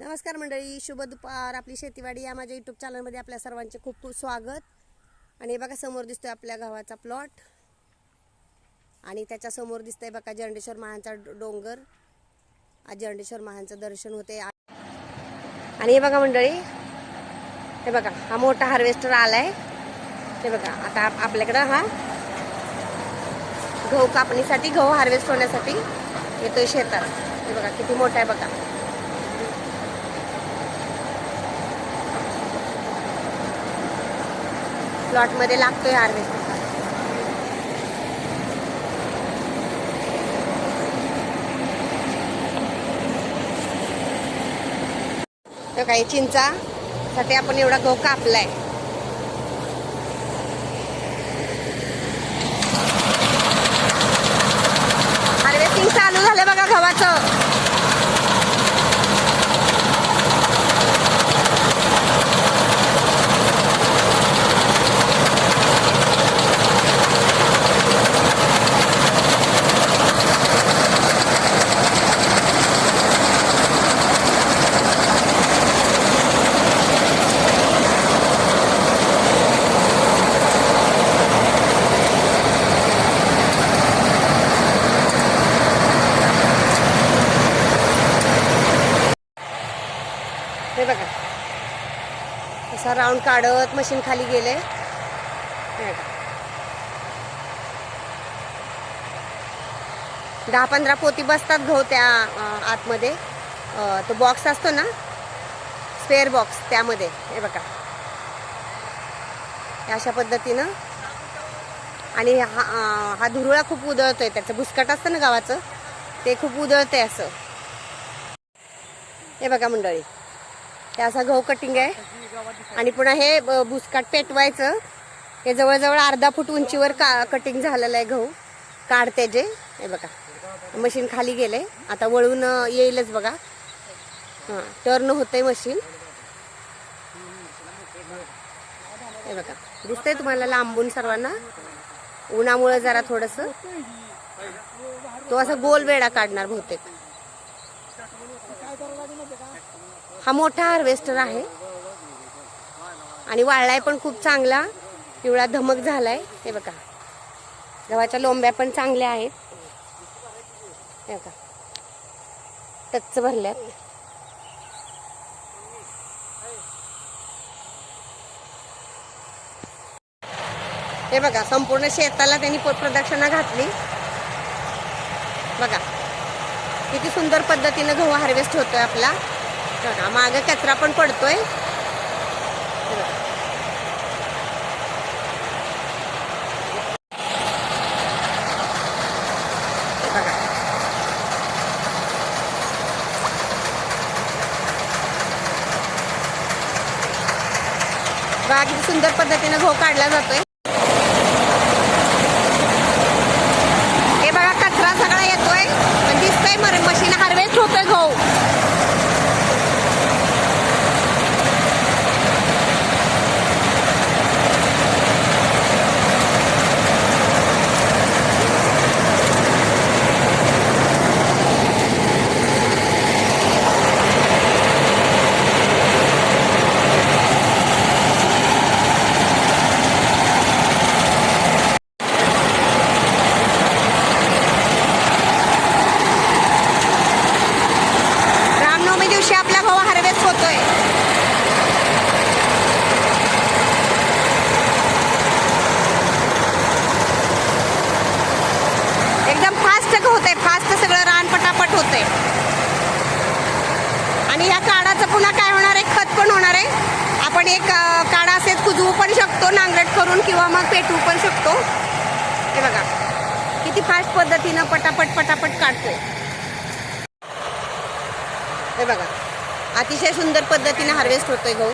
नमस्कार मंडळी, शुभ दुपार. आपली शेतीवाडी या माझ्या यूट्यूब चॅनलमध्ये आपल्या सर्वांचे खूप खूप स्वागत. आणि बघा समोर दिसतोय आपल्या गावाचा प्लॉट आणि त्याच्या समोर दिसतंय बघा जरंडेश्वर महांचा डोंगर. आज जरंडेश्वर महांचं दर्शन होते. आणि हे बघा मंडळी, हे बघा हा मोठा हार्वेस्टर आलाय. हे बघा आता आपल्याकडं हा गहू कापणीसाठी, गहू हार्वेस्ट होण्यासाठी येतोय शेतात. हे बघा किती मोठा आहे बघा. प्लॉट मध्ये लागतोय हार्वेस्टर. तर काही चिंचासाठी आपण एवढा गहू कापलाय. हार्वेस्टिंग चालू झालं बघा गव्हाचं. हे बघा असा राऊंड काढत मशीन खाली गेले. 10-15 पोती बसतात गहू त्या आतमध्ये. तो बॉक्स असतो ना, स्पेअर बॉक्स, त्यामध्ये. हे बघा अशा पद्धतीनं. आणि हा धुरुळा खूप उधळतोय. त्याचं भुसकट असतं ना गावाचं, ते खूप उधळतंय असं. हे बघा मंडळी, हे असा गहू कटिंग आहे. आणि पुन्हा हे भुसकाट पेटवायचं. हे जवळजवळ अर्धा फूट उंचीवर कटिंग झालेलं आहे गहू. काढते जे. हे बघा मशीन खाली गेले, आता वळून येईलच बघा. हां, टर्न होतंय मशीन. हे बघा दिसतंय तुम्हाला लांबून सर्वांना. उन्हामुळे जरा थोडंसं तो असा गोल वेळा काढणार बहुतेक. हा मोठा हार्वेस्टर आहे आणि वाळलाय पण खूप चांगला. पिवळा धमक झालाय. हे बघा गव्हाच्या लोंब्या पण चांगल्या आहेत. हे बघा टच्च भरल्यात. हे बघा संपूर्ण शेताला त्यांनी प्रदक्षिणा घातली. बघा किती सुंदर पद्धतीनं गहू हार्वेस्ट होतोय आपला. बघा मागे कचरा पण पडतोय. बघा बघा किती सुंदर पद्धतीनं गहू काढला जातोय. हे बघा कचरा सगळा येतोय पण दिसतंय मशीन हार्वेस्ट होतोय गहू. आपला गहू हार्वेस्ट होतोय. एकदम फास्ट होतंय, फास्ट सगळं रान पटापट होतंय. आणि या काडाचं पुन्हा काय होणार आहे, खत पण होणार आहे. आपण एक काडा असेच कुजवू पण शकतो नांगरट करून, किंवा मग पेटवू पण शकतो. हे बघा किती फास्ट पद्धतीनं पटापट पटापट काढतोय. हे बघा अतिशय सुंदर पद्धतीने हार्वेस्ट होतोय गहू.